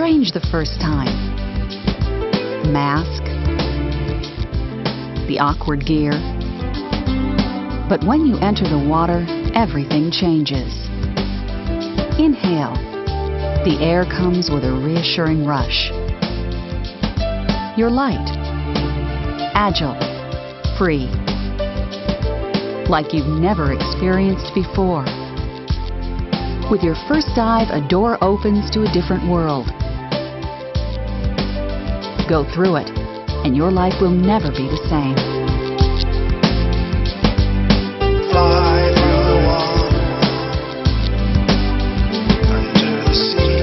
strange the first time. Mask, the awkward gear. But when you enter the water, everything changes. Inhale. The air comes with a reassuring rush. You're light, agile, free, like you've never experienced before. With your first dive, a door opens to a different world. Go through it, and your life will never be the same. Fly through the water, under the sea.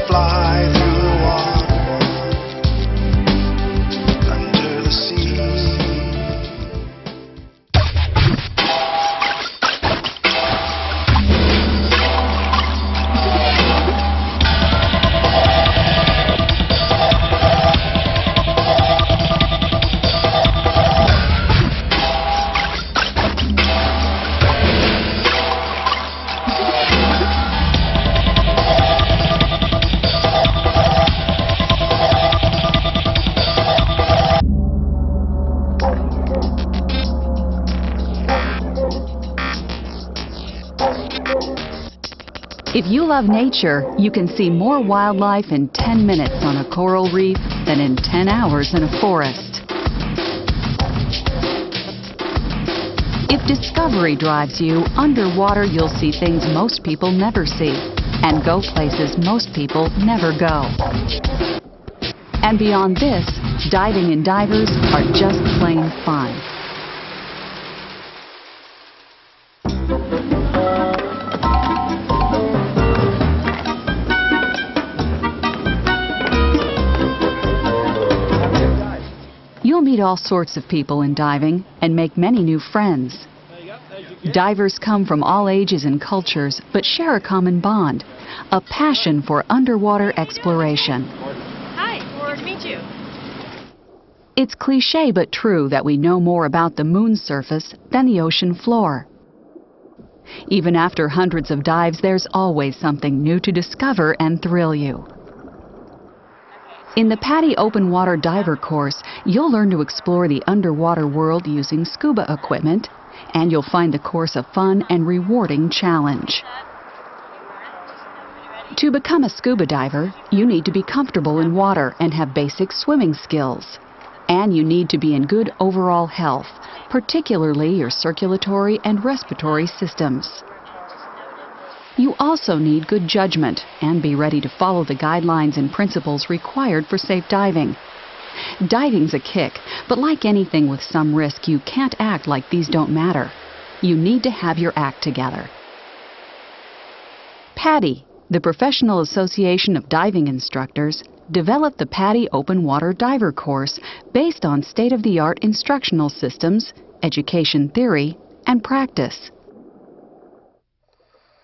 Fly through the water, under the sea. If you love nature, you can see more wildlife in 10 minutes on a coral reef than in 10 hours in a forest. If discovery drives you, underwater you'll see things most people never see and go places most people never go. And beyond this, diving and divers are just plain fun. You'll meet all sorts of people in diving and make many new friends. Divers come from all ages and cultures, but share a common bond, a passion for underwater exploration. Hi, forward to meet you. It's cliché but true that we know more about the moon's surface than the ocean floor. Even after hundreds of dives, there's always something new to discover and thrill you. In the PADI Open Water Diver course, you'll learn to explore the underwater world using scuba equipment, and you'll find the course a fun and rewarding challenge. To become a scuba diver, you need to be comfortable in water and have basic swimming skills. And you need to be in good overall health, particularly your circulatory and respiratory systems. You also need good judgment and be ready to follow the guidelines and principles required for safe diving. Diving's a kick, but like anything with some risk, you can't act like these don't matter. You need to have your act together. PADI, the Professional Association of Diving Instructors, developed the PADI Open Water Diver course based on state-of-the-art instructional systems, education theory, and practice.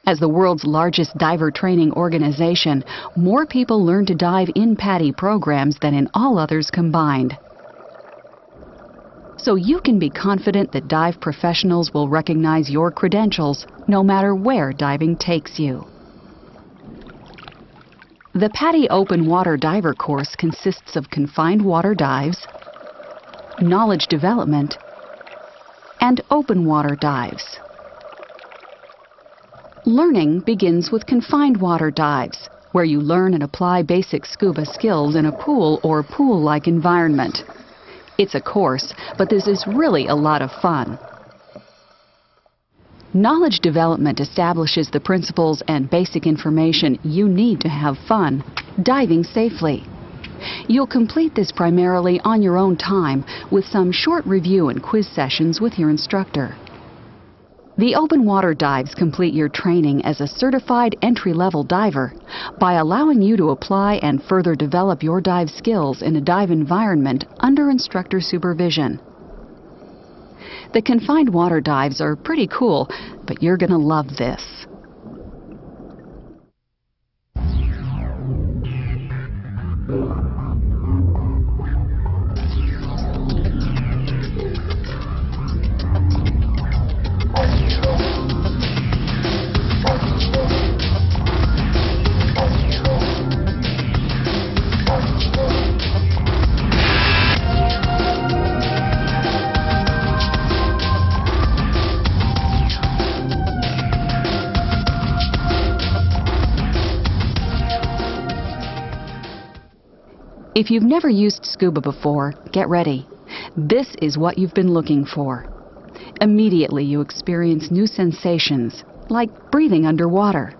As the world's largest diver training organization, more people learn to dive in PADI programs than in all others combined. So you can be confident that dive professionals will recognize your credentials no matter where diving takes you. The PADI Open Water Diver course consists of confined water dives, knowledge development, and open water dives. Learning begins with confined water dives, where you learn and apply basic scuba skills in a pool or pool-like environment. It's a course, but this is really a lot of fun. Knowledge development establishes the principles and basic information you need to have fun, diving safely. You'll complete this primarily on your own time, with some short review and quiz sessions with your instructor. The open water dives complete your training as a certified entry-level diver by allowing you to apply and further develop your dive skills in a dive environment under instructor supervision. The confined water dives are pretty cool, but you're gonna love this. If you've never used scuba before, get ready. This is what you've been looking for. Immediately you experience new sensations, like breathing underwater.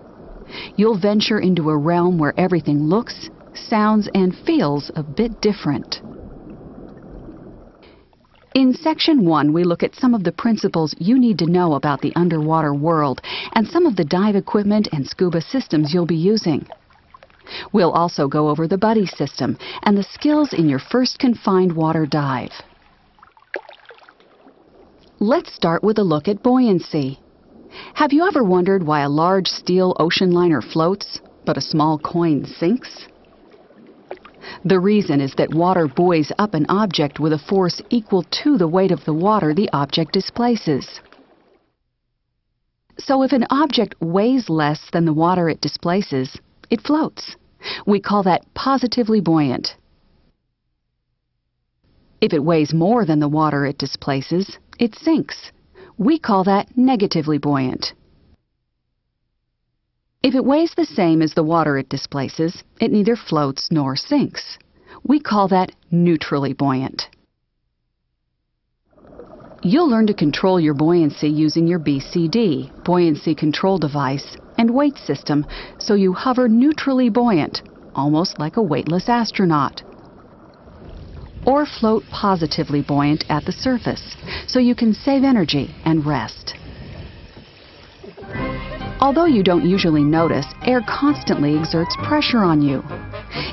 You'll venture into a realm where everything looks, sounds, and feels a bit different. In Section 1, we look at some of the principles you need to know about the underwater world and some of the dive equipment and scuba systems you'll be using. We'll also go over the buddy system and the skills in your first confined water dive. Let's start with a look at buoyancy. Have you ever wondered why a large steel ocean liner floats, but a small coin sinks? The reason is that water buoys up an object with a force equal to the weight of the water the object displaces. So if an object weighs less than the water it displaces, it floats. We call that positively buoyant. If it weighs more than the water it displaces, it sinks. We call that negatively buoyant. If it weighs the same as the water it displaces, it neither floats nor sinks. We call that neutrally buoyant. You'll learn to control your buoyancy using your BCD, buoyancy control device, and weight system, so you hover neutrally buoyant, almost like a weightless astronaut. Or float positively buoyant at the surface, so you can save energy and rest. Although you don't usually notice, air constantly exerts pressure on you.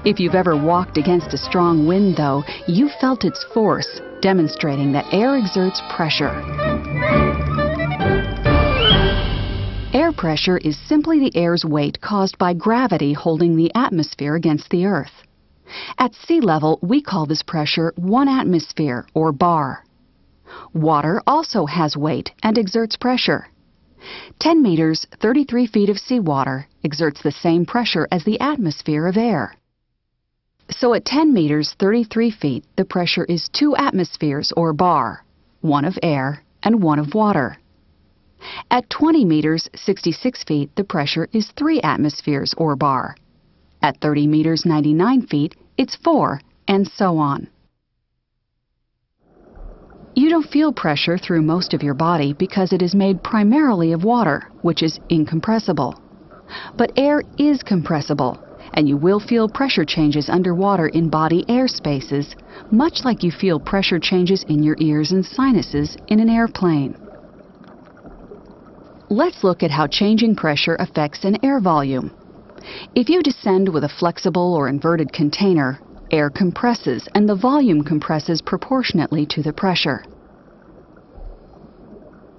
If you've ever walked against a strong wind, though, you felt its force, demonstrating that air exerts pressure. Air pressure is simply the air's weight caused by gravity holding the atmosphere against the Earth. At sea level, we call this pressure 1 atmosphere, or bar. Water also has weight and exerts pressure. 10 meters, 33 feet of seawater exerts the same pressure as the atmosphere of air. So at 10 meters, 33 feet, the pressure is 2 atmospheres, or bar, 1 of air and 1 of water. At 20 meters, 66 feet, the pressure is 3 atmospheres, or bar. At 30 meters, 99 feet, it's 4, and so on. You don't feel pressure through most of your body because it is made primarily of water, which is incompressible. But air is compressible, and you will feel pressure changes underwater in body air spaces, much like you feel pressure changes in your ears and sinuses in an airplane. Let's look at how changing pressure affects an air volume. If you descend with a flexible or inverted container, air compresses and the volume compresses proportionately to the pressure.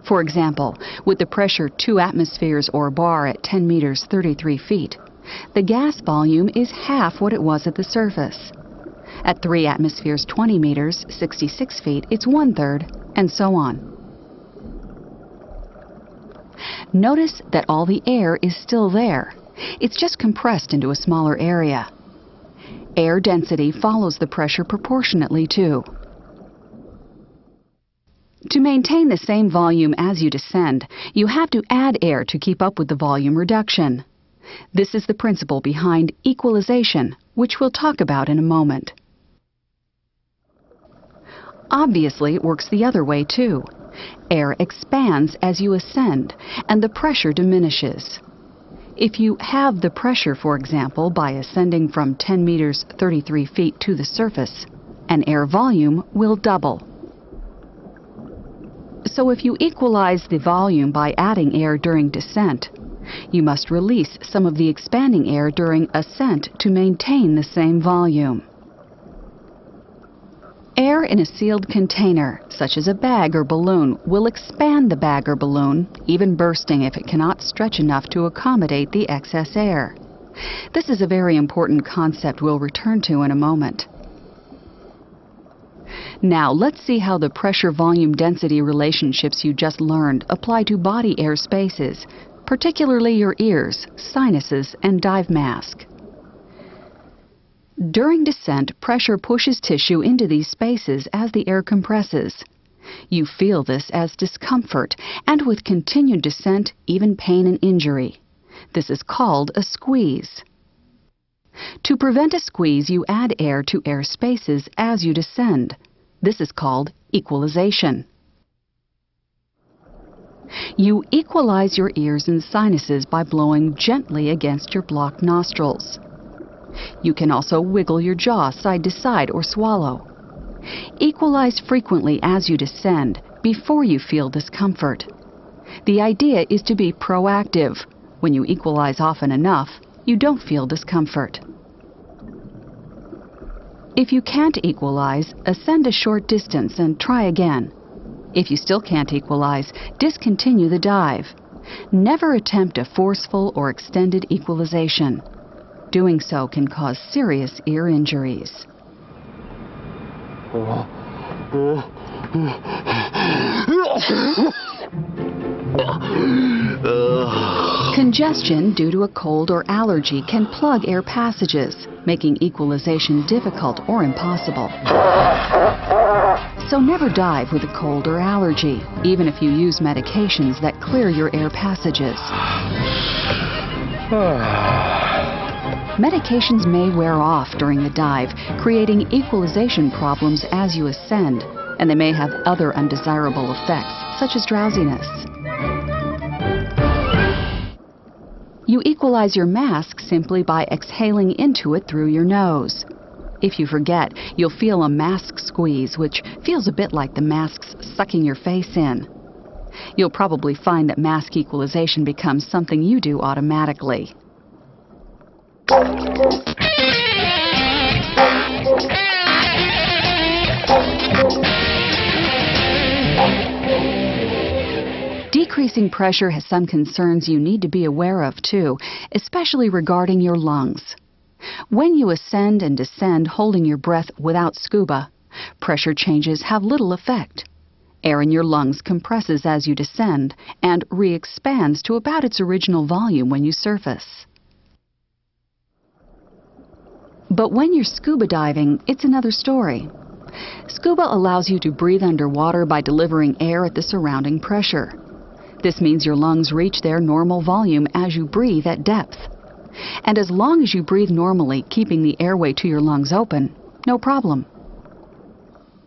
For example, with the pressure 2 atmospheres, or bar, at 10 meters 33 feet, the gas volume is half what it was at the surface. At 3 atmospheres 20 meters 66 feet, it's 1/3, and so on. Notice that all the air is still there. It's just compressed into a smaller area. Air density follows the pressure proportionately too. To maintain the same volume as you descend, you have to add air to keep up with the volume reduction. This is the principle behind equalization, which we'll talk about in a moment. Obviously, it works the other way too. Air expands as you ascend, and the pressure diminishes. If you halve the pressure, for example, by ascending from 10 meters 33 feet to the surface, an air volume will double. So if you equalize the volume by adding air during descent, you must release some of the expanding air during ascent to maintain the same volume. Air in a sealed container, such as a bag or balloon, will expand the bag or balloon, even bursting if it cannot stretch enough to accommodate the excess air. This is a very important concept we'll return to in a moment. Now let's see how the pressure-volume density relationships you just learned apply to body air spaces, particularly your ears, sinuses, and dive mask. During descent, pressure pushes tissue into these spaces as the air compresses. You feel this as discomfort, and with continued descent, even pain and injury. This is called a squeeze. To prevent a squeeze, you add air to air spaces as you descend. This is called equalization. You equalize your ears and sinuses by blowing gently against your blocked nostrils. You can also wiggle your jaw side to side or swallow. Equalize frequently as you descend before you feel discomfort. The idea is to be proactive. When you equalize often enough, you don't feel discomfort. If you can't equalize, ascend a short distance and try again. If you still can't equalize, discontinue the dive. Never attempt a forceful or extended equalization. Doing so can cause serious ear injuries. Congestion due to a cold or allergy can plug air passages, making equalization difficult or impossible. So never dive with a cold or allergy, even if you use medications that clear your air passages. Medications may wear off during the dive, creating equalization problems as you ascend, and they may have other undesirable effects, such as drowsiness. You equalize your mask simply by exhaling into it through your nose. If you forget, you'll feel a mask squeeze, which feels a bit like the masks sucking your face in. You'll probably find that mask equalization becomes something you do automatically. Decreasing pressure has some concerns you need to be aware of too, especially regarding your lungs. When you ascend and descend holding your breath without scuba, pressure changes have little effect. Air in your lungs compresses as you descend and re-expands to about its original volume when you surface. But when you're scuba diving, it's another story. Scuba allows you to breathe underwater by delivering air at the surrounding pressure. This means your lungs reach their normal volume as you breathe at depth. And as long as you breathe normally, keeping the airway to your lungs open, no problem.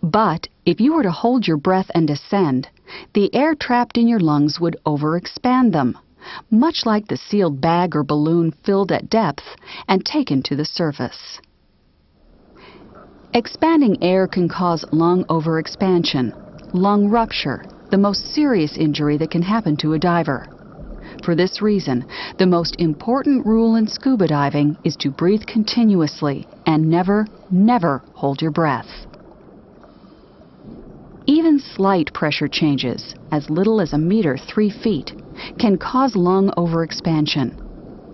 But if you were to hold your breath and descend, the air trapped in your lungs would overexpand them, much like the sealed bag or balloon filled at depth and taken to the surface. Expanding air can cause lung overexpansion, lung rupture, the most serious injury that can happen to a diver. For this reason, the most important rule in scuba diving is to breathe continuously and never, never hold your breath. Even slight pressure changes, as little as 1 meter 3 feet, can cause lung overexpansion.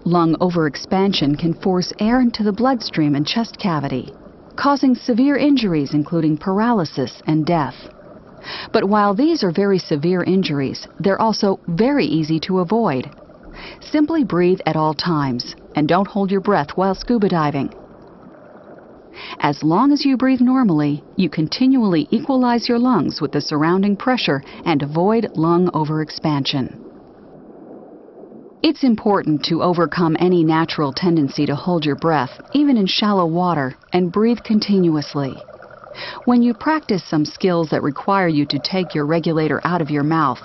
Lung overexpansion can force air into the bloodstream and chest cavity, causing severe injuries including paralysis and death. But while these are very severe injuries, they're also very easy to avoid. Simply breathe at all times and don't hold your breath while scuba diving. As long as you breathe normally, you continually equalize your lungs with the surrounding pressure and avoid lung overexpansion. It's important to overcome any natural tendency to hold your breath, even in shallow water, and breathe continuously. When you practice some skills that require you to take your regulator out of your mouth,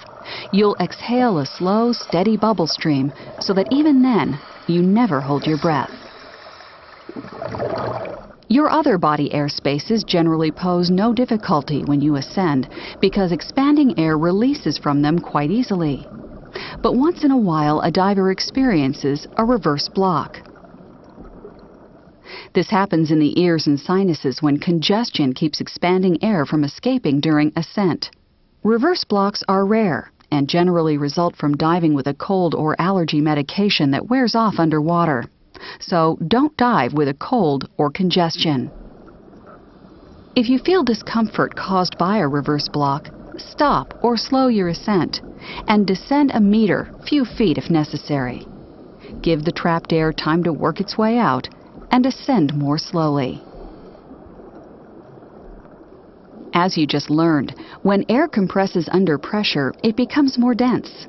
you'll exhale a slow, steady bubble stream so that even then, you never hold your breath. Your other body air spaces generally pose no difficulty when you ascend because expanding air releases from them quite easily. But once in a while, a diver experiences a reverse block. This happens in the ears and sinuses when congestion keeps expanding air from escaping during ascent. Reverse blocks are rare and generally result from diving with a cold or allergy medication that wears off underwater. So don't dive with a cold or congestion. If you feel discomfort caused by a reverse block, stop or slow your ascent and descend 1 meter, few feet if necessary. Give the trapped air time to work its way out and ascend more slowly. As you just learned, when air compresses under pressure, it becomes more dense.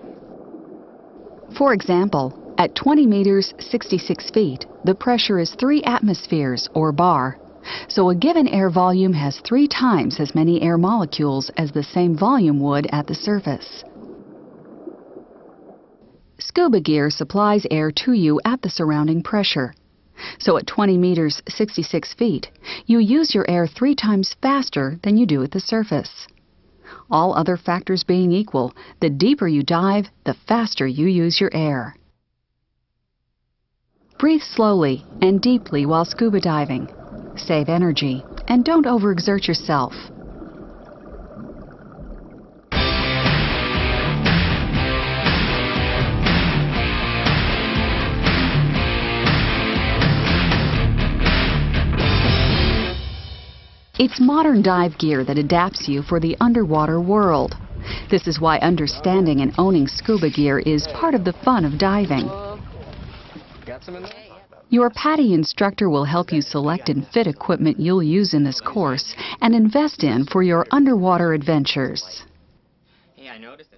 For example, At 20 meters, 66 feet, the pressure is 3 atmospheres, or bar. So a given air volume has 3 times as many air molecules as the same volume would at the surface. Scuba gear supplies air to you at the surrounding pressure. So at 20 meters, 66 feet, you use your air 3 times faster than you do at the surface. All other factors being equal, the deeper you dive, the faster you use your air. Breathe slowly and deeply while scuba diving. Save energy and don't overexert yourself. It's modern dive gear that adapts you for the underwater world. This is why understanding and owning scuba gear is part of the fun of diving. Your PADI instructor will help you select and fit equipment you'll use in this course and invest in for your underwater adventures.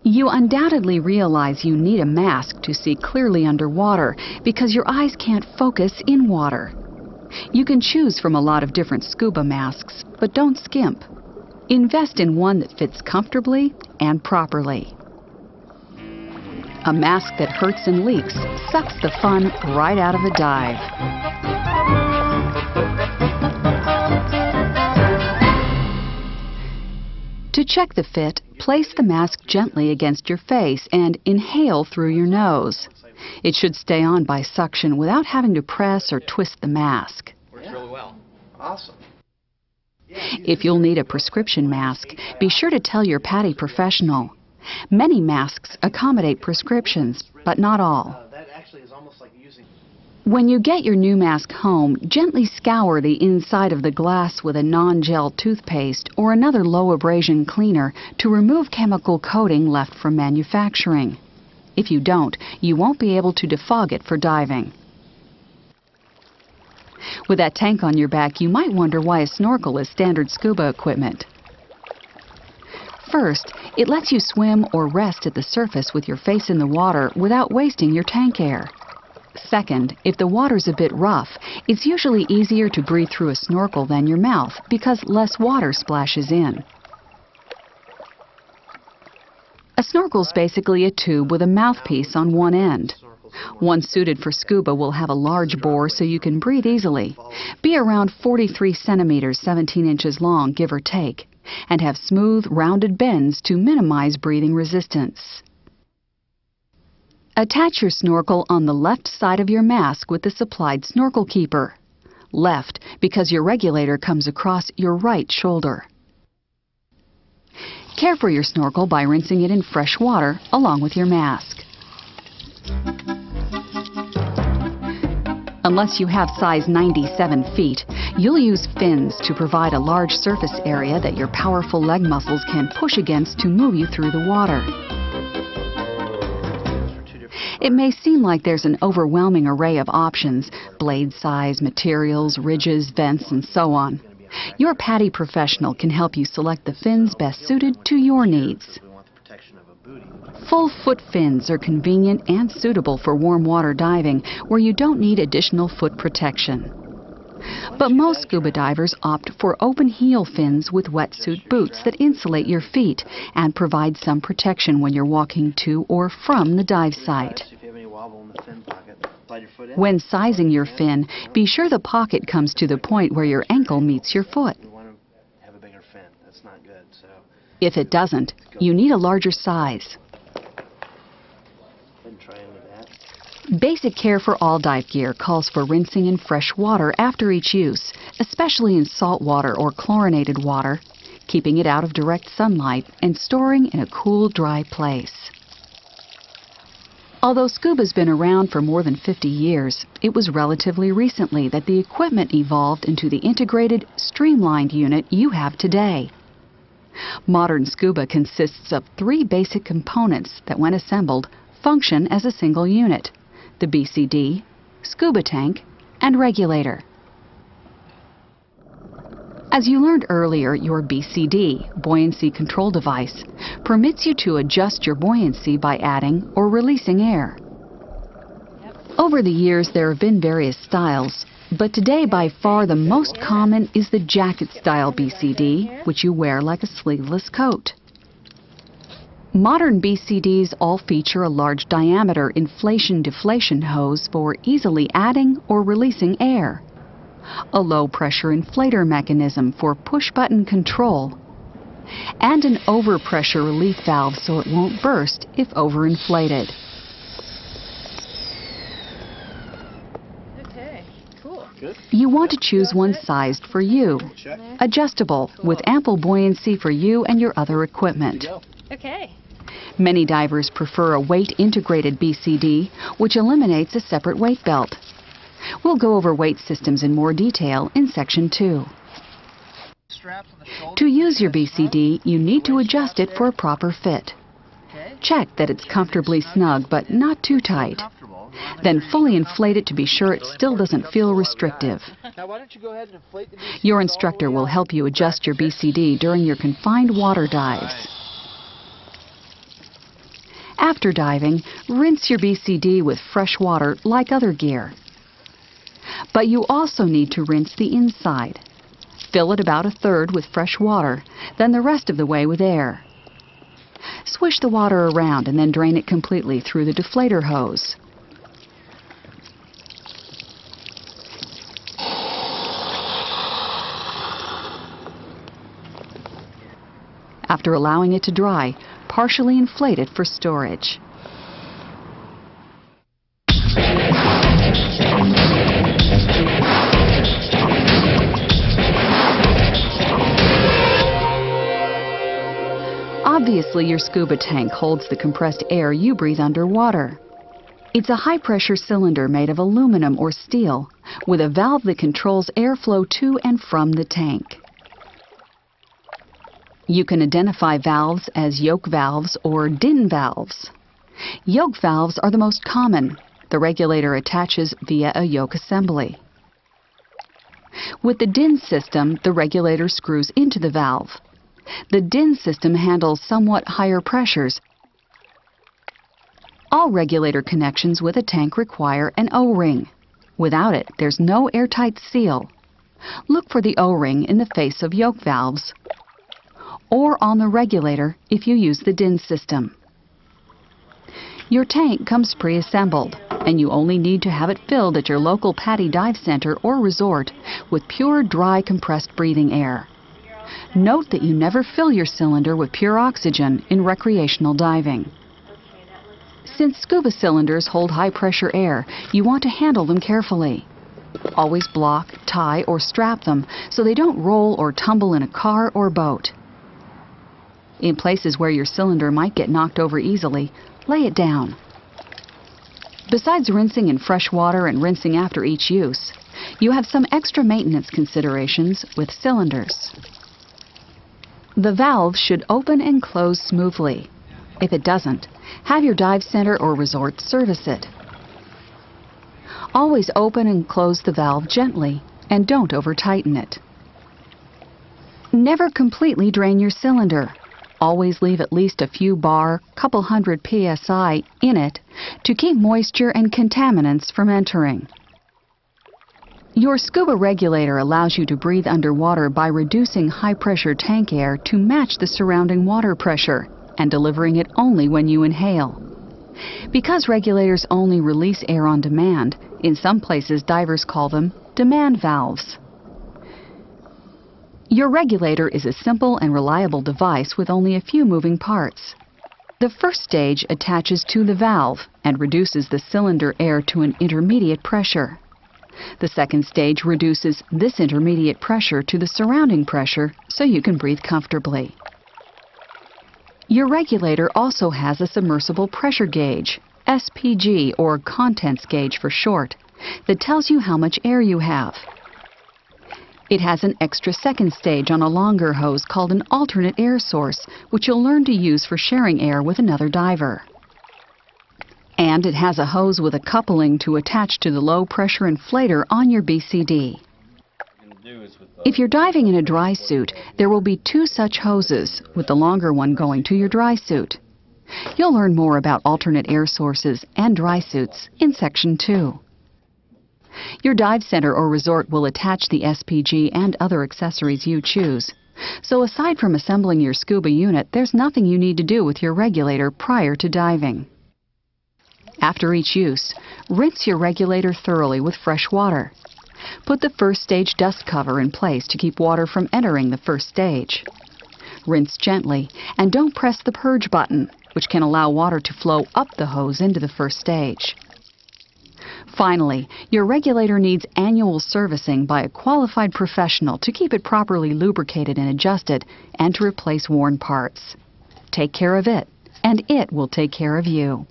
You undoubtedly realize you need a mask to see clearly underwater because your eyes can't focus in water. You can choose from a lot of different scuba masks, but don't skimp. Invest in one that fits comfortably and properly. A mask that hurts and leaks sucks the fun right out of a dive. To check the fit, place the mask gently against your face and inhale through your nose. It should stay on by suction without having to press or twist the mask. Works really well. Awesome. If you'll need a prescription mask, be sure to tell your PADI professional. Many masks accommodate prescriptions, but not all. That actually is almost like using... When you get your new mask home, gently scour the inside of the glass with a non-gel toothpaste or another low abrasion cleaner to remove chemical coating left from manufacturing. If you don't, you won't be able to defog it for diving. With that tank on your back, you might wonder why a snorkel is standard scuba equipment. First, it lets you swim or rest at the surface with your face in the water without wasting your tank air. Second, if the water's a bit rough, it's usually easier to breathe through a snorkel than your mouth because less water splashes in. A snorkel's basically a tube with a mouthpiece on one end. One suited for scuba will have a large bore so you can breathe easily, be around 43 centimeters, 17 inches long, give or take, and have smooth, rounded bends to minimize breathing resistance. Attach your snorkel on the left side of your mask with the supplied snorkel keeper. Left, because your regulator comes across your right shoulder. Care for your snorkel by rinsing it in fresh water along with your mask. Unless you have size 97 feet, you'll use fins to provide a large surface area that your powerful leg muscles can push against to move you through the water. It may seem like there's an overwhelming array of options, blade size, materials, ridges, vents, and so on. Your PADI professional can help you select the fins best suited to your needs. Full foot fins are convenient and suitable for warm water diving where you don't need additional foot protection. But most scuba divers opt for open heel fins with wetsuit boots that insulate your feet and provide some protection when you're walking to or from the dive site. When sizing your fin, be sure the pocket comes to the point where your ankle meets your foot. If it doesn't, you need a larger size. Basic care for all dive gear calls for rinsing in fresh water after each use, especially in salt water or chlorinated water, keeping it out of direct sunlight, and storing in a cool, dry place. Although scuba's been around for more than 50 years, it was relatively recently that the equipment evolved into the integrated, streamlined unit you have today. Modern scuba consists of 3 basic components that, when assembled, function as a single unit: the BCD, scuba tank, and regulator. As you learned earlier, your BCD, buoyancy control device, permits you to adjust your buoyancy by adding or releasing air. Over the years, there have been various styles, but today by far the most common is the jacket-style BCD, which you wear like a sleeveless coat. Modern BCDs all feature a large diameter inflation-deflation hose for easily adding or releasing air, a low-pressure inflator mechanism for push-button control, and an overpressure relief valve so it won't burst if overinflated. Okay, cool. Good. You want to choose one sized for you, Check. adjustable with ample buoyancy for you and your other equipment. Go. Okay. Many divers prefer a weight-integrated BCD, which eliminates a separate weight belt. We'll go over weight systems in more detail in Section 2. Straps on the shoulder. To use your BCD, you need to adjust it for a proper fit. Okay. Check that it's comfortably snug but not too tight. Comfortable. Then fully inflate it to be sure it still doesn't feel restrictive. Now why don't you go ahead and inflate the BCD Your all the instructor way will out? help you adjust your BCD during your confined water dives. After diving, rinse your BCD with fresh water like other gear. But you also need to rinse the inside. Fill it about 1/3 with fresh water, then the rest of the way with air. Swish the water around and then drain it completely through the deflator hose. After allowing it to dry, partially inflate it for storage. Obviously, your scuba tank holds the compressed air you breathe underwater. It's a high-pressure cylinder made of aluminum or steel, with a valve that controls airflow to and from the tank. You can identify valves as yoke valves or DIN valves. Yoke valves are the most common. The regulator attaches via a yoke assembly. With the DIN system, the regulator screws into the valve. The DIN system handles somewhat higher pressures. All regulator connections with a tank require an O-ring. Without it, there's no airtight seal. Look for the O-ring in the face of yoke valves or on the regulator if you use the DIN system. Your tank comes pre-assembled, and you only need to have it filled at your local PADI dive center or resort with pure, dry, compressed breathing air. Note that you never fill your cylinder with pure oxygen in recreational diving. Since scuba cylinders hold high-pressure air, you want to handle them carefully. Always block, tie, or strap them so they don't roll or tumble in a car or boat. In places where your cylinder might get knocked over easily, lay it down. Besides rinsing in fresh water and rinsing after each use, you have some extra maintenance considerations with cylinders. The valve should open and close smoothly. If it doesn't, have your dive center or resort service it. Always open and close the valve gently and don't over-tighten it. Never completely drain your cylinder. Always leave at least a few bar, couple hundred psi in it to keep moisture and contaminants from entering. Your scuba regulator allows you to breathe underwater by reducing high-pressure tank air to match the surrounding water pressure and delivering it only when you inhale. Because regulators only release air on demand, in some places divers call them demand valves. Your regulator is a simple and reliable device with only a few moving parts. The first stage attaches to the valve and reduces the cylinder air to an intermediate pressure. The second stage reduces this intermediate pressure to the surrounding pressure so you can breathe comfortably. Your regulator also has a submersible pressure gauge, SPG or contents gauge for short, that tells you how much air you have. It has an extra second stage on a longer hose called an alternate air source, which you'll learn to use for sharing air with another diver. And it has a hose with a coupling to attach to the low-pressure inflator on your BCD. If you're diving in a dry suit, there will be 2 such hoses, with the longer one going to your dry suit. You'll learn more about alternate air sources and dry suits in Section 2. Your dive center or resort will attach the SPG and other accessories you choose. So aside from assembling your scuba unit, there's nothing you need to do with your regulator prior to diving. After each use, rinse your regulator thoroughly with fresh water. Put the first stage dust cover in place to keep water from entering the first stage. Rinse gently and don't press the purge button, which can allow water to flow up the hose into the first stage. Finally, your regulator needs annual servicing by a qualified professional to keep it properly lubricated and adjusted and to replace worn parts. Take care of it, and it will take care of you.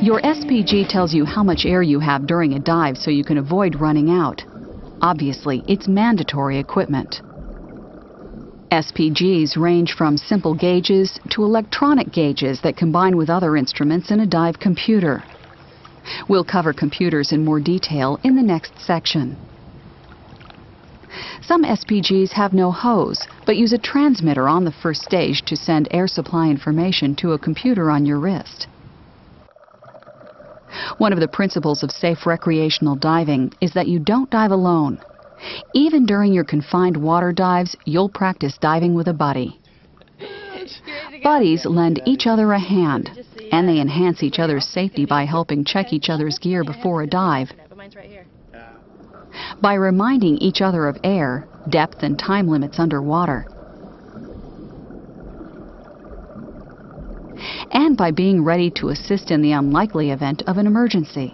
Your SPG tells you how much air you have during a dive so you can avoid running out. Obviously, it's mandatory equipment. SPGs range from simple gauges to electronic gauges that combine with other instruments in a dive computer. We'll cover computers in more detail in the next section. Some SPGs have no hose, but use a transmitter on the first stage to send air supply information to a computer on your wrist. One of the principles of safe recreational diving is that you don't dive alone. Even during your confined water dives, you'll practice diving with a buddy. Buddies lend each other a hand, and they enhance each other's safety by helping check each other's gear before a dive. By reminding each other of air, depth, and time limits underwater. And by being ready to assist in the unlikely event of an emergency.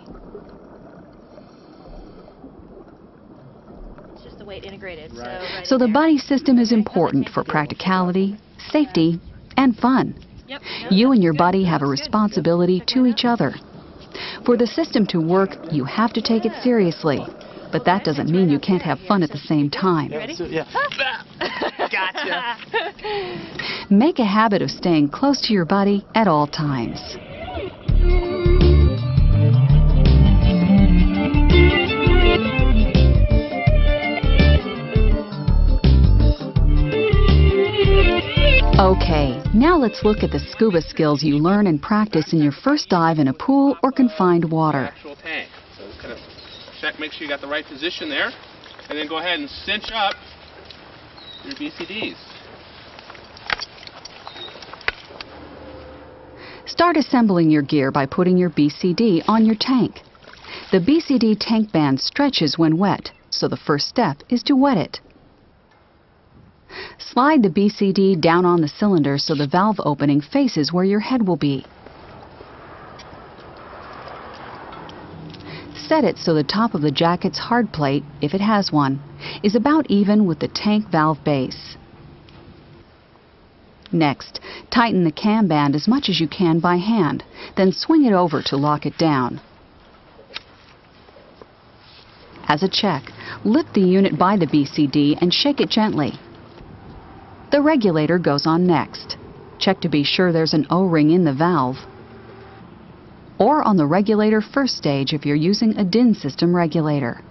It's just the weight integrated. Right. So the buddy system is important for practicality, safety, and fun. Yep. You and your buddy have a responsibility to each other. For the system to work, you have to take it seriously. But that doesn't mean you can't have fun at the same time. Ready? Yeah. Gotcha. Make a habit of staying close to your buddy at all times. Okay, now let's look at the scuba skills you learn and practice in your first dive in a pool or confined water. Actual tank. So just kind of check, make sure you got the right position there, and then go ahead and cinch up your BCDs. Start assembling your gear by putting your BCD on your tank. The BCD tank band stretches when wet, so the first step is to wet it. Slide the BCD down on the cylinder so the valve opening faces where your head will be. Set it so the top of the jacket's hard plate, if it has one, is about even with the tank valve base. Next, tighten the cam band as much as you can by hand, then swing it over to lock it down. As a check, lift the unit by the BCD and shake it gently. The regulator goes on next. Check to be sure there's an O-ring in the valve. Or on the regulator first stage if you're using a DIN system regulator.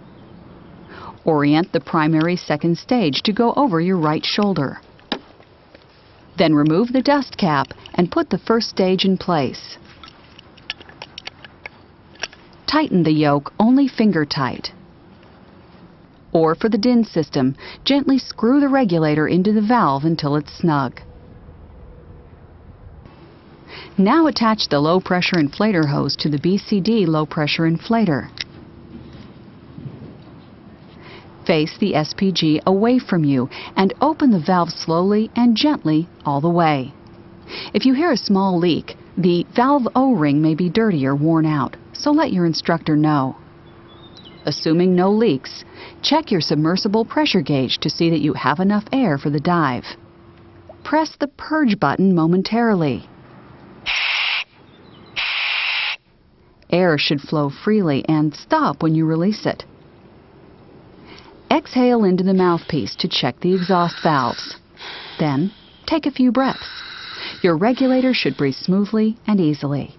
Orient the primary second stage to go over your right shoulder. Then remove the dust cap and put the first stage in place. Tighten the yoke only finger tight. Or for the DIN system, gently screw the regulator into the valve until it's snug. Now attach the low-pressure inflator hose to the BCD low-pressure inflator. Face the SPG away from you and open the valve slowly and gently all the way. If you hear a small leak, the valve O-ring may be dirty or worn out, so let your instructor know. Assuming no leaks, check your submersible pressure gauge to see that you have enough air for the dive. Press the purge button momentarily. Air should flow freely and stop when you release it. Exhale into the mouthpiece to check the exhaust valves. Then, take a few breaths. Your regulator should breathe smoothly and easily.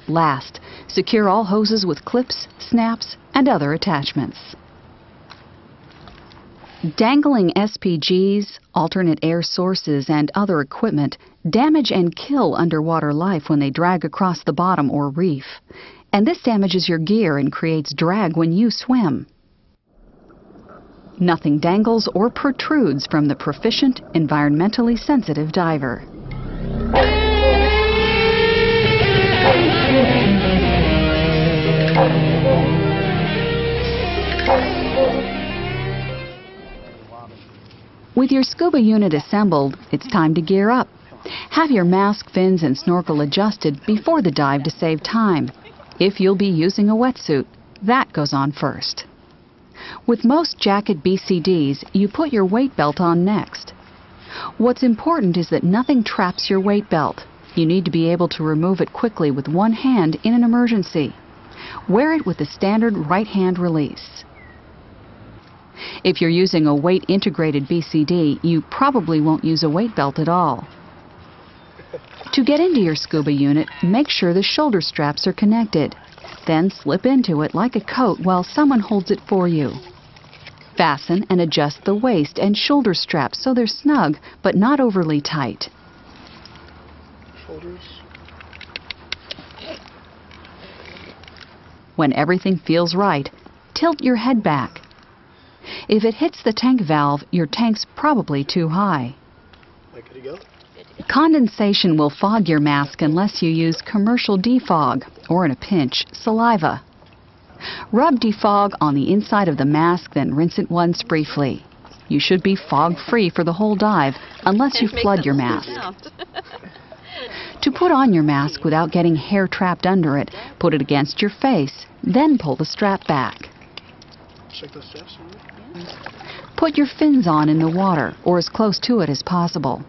Last, secure all hoses with clips, snaps, and other attachments. Dangling SPGs, alternate air sources, and other equipment damage and kill underwater life when they drag across the bottom or reef. And this damages your gear and creates drag when you swim. Nothing dangles or protrudes from the proficient, environmentally sensitive diver. With your scuba unit assembled, it's time to gear up. Have your mask, fins, and snorkel adjusted before the dive to save time. If you'll be using a wetsuit, that goes on first. With most jacket BCDs, you put your weight belt on next. What's important is that nothing traps your weight belt. You need to be able to remove it quickly with one hand in an emergency. Wear it with the standard right hand release. If you're using a weight-integrated BCD, you probably won't use a weight belt at all. To get into your scuba unit, make sure the shoulder straps are connected. Then slip into it like a coat while someone holds it for you. Fasten and adjust the waist and shoulder straps so they're snug but not overly tight. Shoulders. When everything feels right, tilt your head back. If it hits the tank valve, your tank's probably too high. Good to go. Condensation will fog your mask unless you use commercial defog, or in a pinch, saliva. Rub defog on the inside of the mask, then rinse it once briefly. You should be fog-free for the whole dive, unless you flood your mask. To put on your mask without getting hair trapped under it, put it against your face, then pull the strap back. Check those straps. Put your fins on in the water, or as close to it as possible.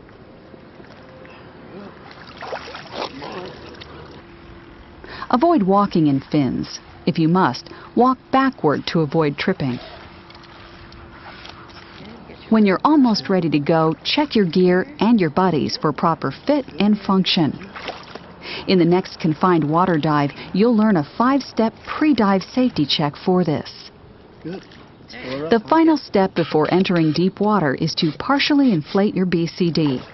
Avoid walking in fins. If you must, walk backward to avoid tripping. When you're almost ready to go, check your gear and your buddies for proper fit and function. In the next confined water dive, you'll learn a 5-step pre-dive safety check for this. Good. The final step before entering deep water is to partially inflate your BCD.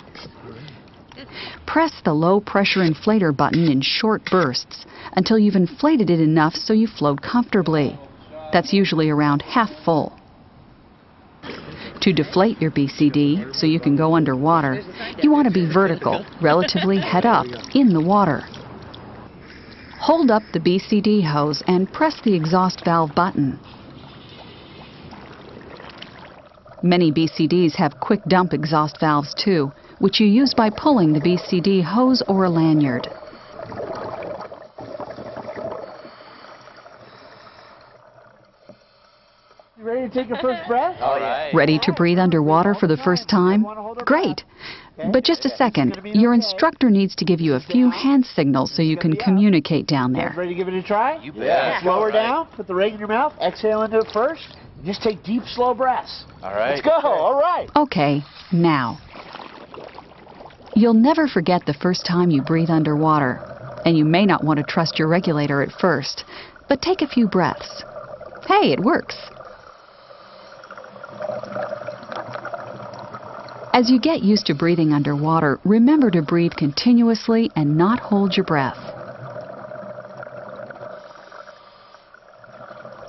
Press the low-pressure inflator button in short bursts until you've inflated it enough so you float comfortably. That's usually around half full. To deflate your BCD so you can go underwater, you want to be vertical, relatively head up, in the water. Hold up the BCD hose and press the exhaust valve button. Many BCDs have quick dump exhaust valves too, which you use by pulling the BCD hose or a lanyard. You ready to take your first breath? All right. Ready to breathe underwater for the first time? Great! But just a second, your instructor needs to give you a few hand signals so you can communicate down there. Ready to give it a try? You bet. Slow her down, put the rig in your mouth, exhale into it first, and just take deep, slow breaths. All right. Let's go, all right. Okay, now. You'll never forget the first time you breathe underwater, and you may not want to trust your regulator at first, but take a few breaths. Hey, it works. As you get used to breathing underwater, remember to breathe continuously and not hold your breath.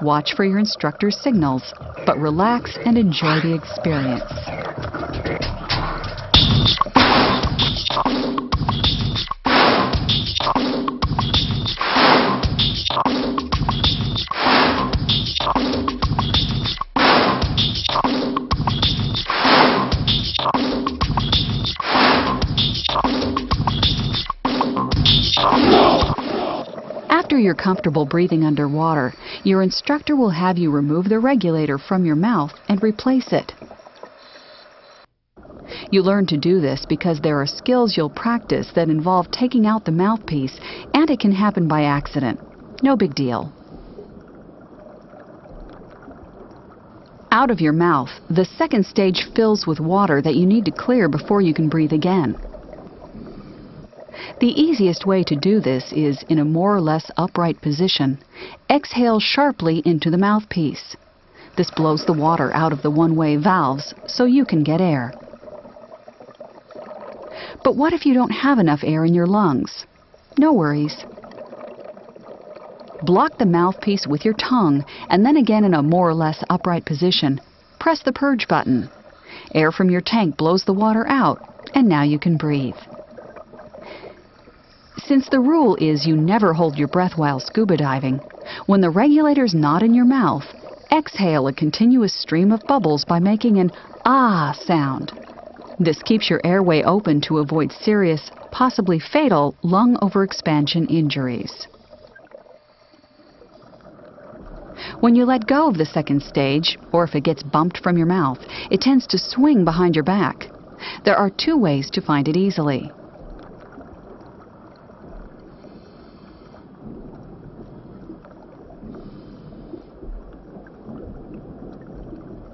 Watch for your instructor's signals, but relax and enjoy the experience. After you're comfortable breathing underwater, your instructor will have you remove the regulator from your mouth and replace it. You learn to do this because there are skills you'll practice that involve taking out the mouthpiece, and it can happen by accident. No big deal. Out of your mouth, the second stage fills with water that you need to clear before you can breathe again. The easiest way to do this is in a more or less upright position. Exhale sharply into the mouthpiece. This blows the water out of the one-way valves so you can get air. But what if you don't have enough air in your lungs? No worries. Block the mouthpiece with your tongue, and then again in a more or less upright position. Press the purge button. Air from your tank blows the water out, and now you can breathe. Since the rule is you never hold your breath while scuba diving, when the regulator's not in your mouth, exhale a continuous stream of bubbles by making an ah sound. This keeps your airway open to avoid serious, possibly fatal, lung overexpansion injuries. When you let go of the second stage, or if it gets bumped from your mouth, it tends to swing behind your back. There are two ways to find it easily.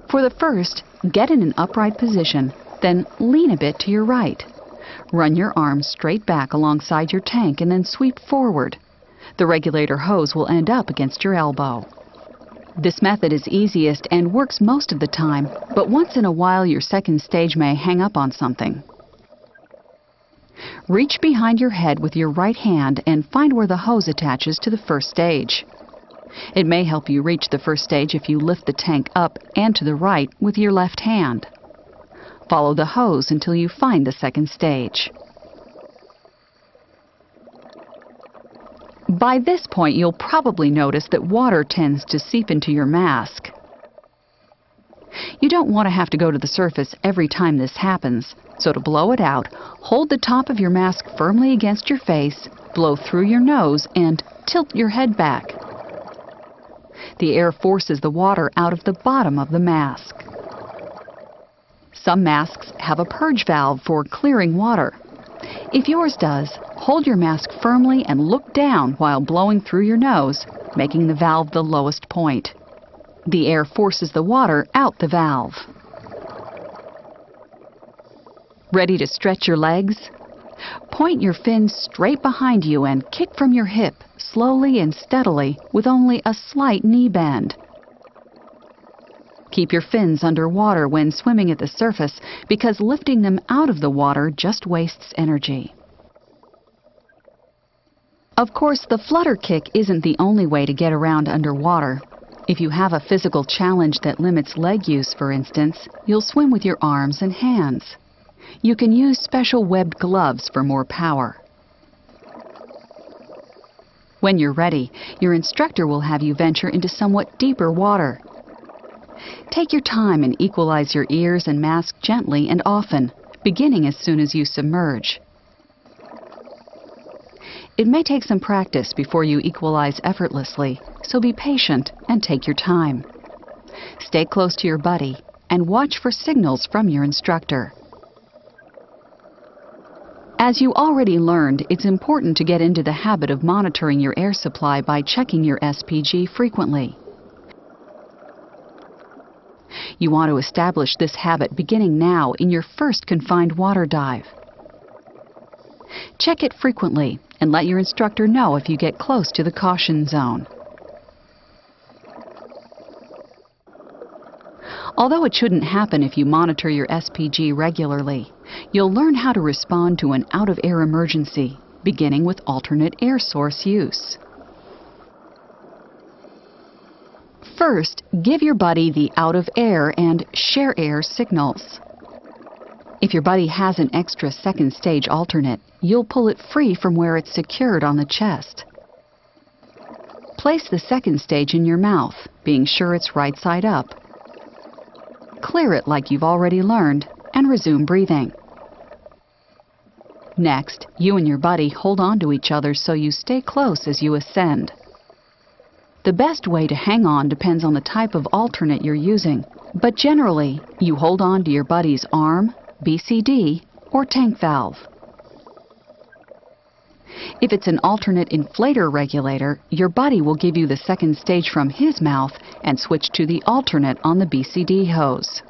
For the first, get in an upright position, then lean a bit to your right. Run your arms straight back alongside your tank and then sweep forward. The regulator hose will end up against your elbow. This method is easiest and works most of the time, but once in a while your second stage may hang up on something. Reach behind your head with your right hand and find where the hose attaches to the first stage. It may help you reach the first stage if you lift the tank up and to the right with your left hand. Follow the hose until you find the second stage. By this point, you'll probably notice that water tends to seep into your mask. You don't want to have to go to the surface every time this happens, so to blow it out, hold the top of your mask firmly against your face, blow through your nose, and tilt your head back. The air forces the water out of the bottom of the mask. Some masks have a purge valve for clearing water. If yours does, hold your mask firmly and look down while blowing through your nose, making the valve the lowest point. The air forces the water out the valve. Ready to stretch your legs? Point your fins straight behind you and kick from your hip, slowly and steadily, with only a slight knee bend. Keep your fins underwater when swimming at the surface because lifting them out of the water just wastes energy. Of course, the flutter kick isn't the only way to get around underwater. If you have a physical challenge that limits leg use, for instance, you'll swim with your arms and hands. You can use special webbed gloves for more power. When you're ready, your instructor will have you venture into somewhat deeper water. Take your time and equalize your ears and mask gently and often, beginning as soon as you submerge. It may take some practice before you equalize effortlessly, so be patient and take your time. Stay close to your buddy and watch for signals from your instructor. As you already learned, it's important to get into the habit of monitoring your air supply by checking your SPG frequently. You want to establish this habit beginning now in your first confined water dive. Check it frequently and let your instructor know if you get close to the caution zone. Although it shouldn't happen if you monitor your SPG regularly, you'll learn how to respond to an out-of-air emergency, beginning with alternate air source use. First, give your buddy the out-of-air and share air signals. If your buddy has an extra second stage alternate, you'll pull it free from where it's secured on the chest. Place the second stage in your mouth, being sure it's right side up. Clear it like you've already learned, and resume breathing. Next, you and your buddy hold on to each other so you stay close as you ascend. The best way to hang on depends on the type of alternate you're using, but generally, you hold on to your buddy's arm, BCD, or tank valve. If it's an alternate inflator regulator, your buddy will give you the second stage from his mouth and switch to the alternate on the BCD hose.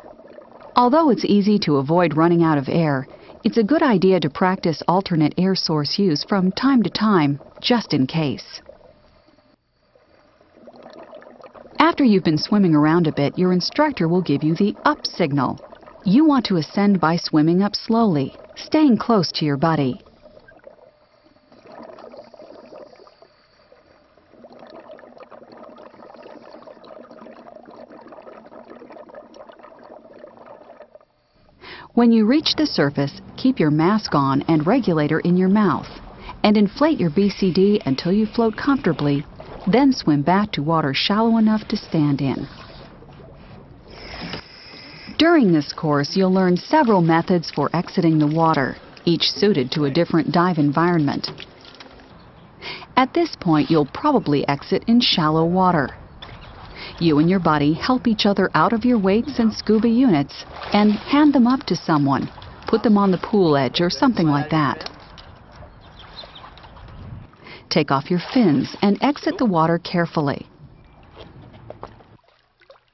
Although it's easy to avoid running out of air, it's a good idea to practice alternate air source use from time to time, just in case. After you've been swimming around a bit, your instructor will give you the up signal. You want to ascend by swimming up slowly, staying close to your buddy. When you reach the surface, keep your mask on and regulator in your mouth, and inflate your BCD until you float comfortably, then swim back to water shallow enough to stand in. During this course, you'll learn several methods for exiting the water, each suited to a different dive environment. At this point, you'll probably exit in shallow water. You and your buddy help each other out of your weights and scuba units and hand them up to someone. Put them on the pool edge or something like that. Take off your fins and exit the water carefully.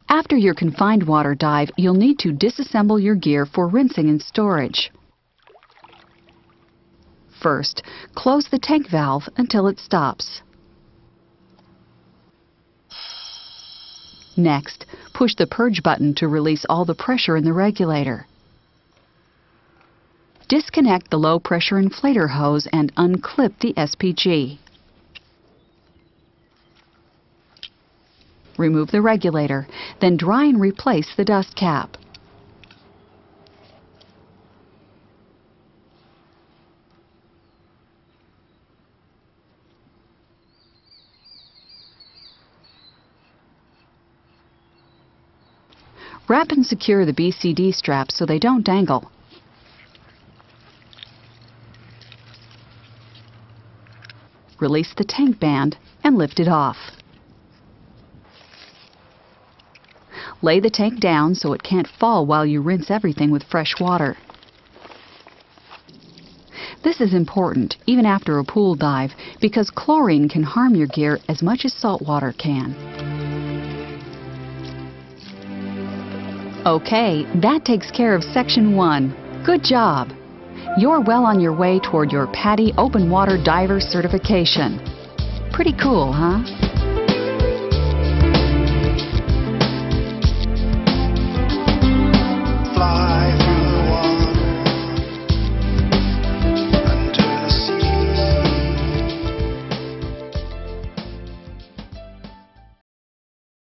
After your confined water dive, you'll need to disassemble your gear for rinsing and storage. First, close the tank valve until it stops. Next, push the purge button to release all the pressure in the regulator. Disconnect the low-pressure inflator hose and unclip the SPG. Remove the regulator, then dry and replace the dust cap. Wrap and secure the BCD straps so they don't dangle. Release the tank band and lift it off. Lay the tank down so it can't fall while you rinse everything with fresh water. This is important, even after a pool dive, because chlorine can harm your gear as much as salt water can. Okay, that takes care of Section 1. Good job! You're well on your way toward your PADI Open Water Diver certification. Pretty cool, huh? Fly.